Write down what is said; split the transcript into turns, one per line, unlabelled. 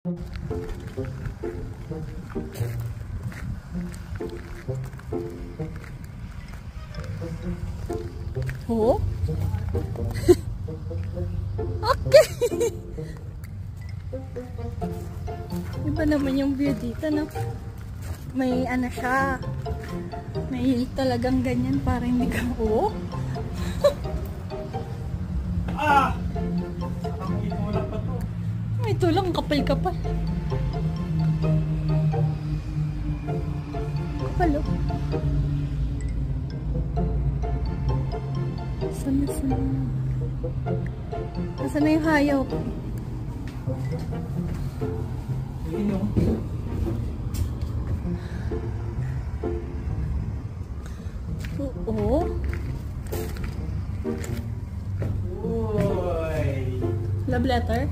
Oh? Okay! Iba naman yung view dito, no? May ano siya. May talagang ganyan para hindi ka... Oh?
Ah! May tulak pa to.
May tulang kapal-kapal. Kapal, oh. Sana. Nasaan na yung hayaw ko?
Yun yung...
Oo.
Uy!
Love letter?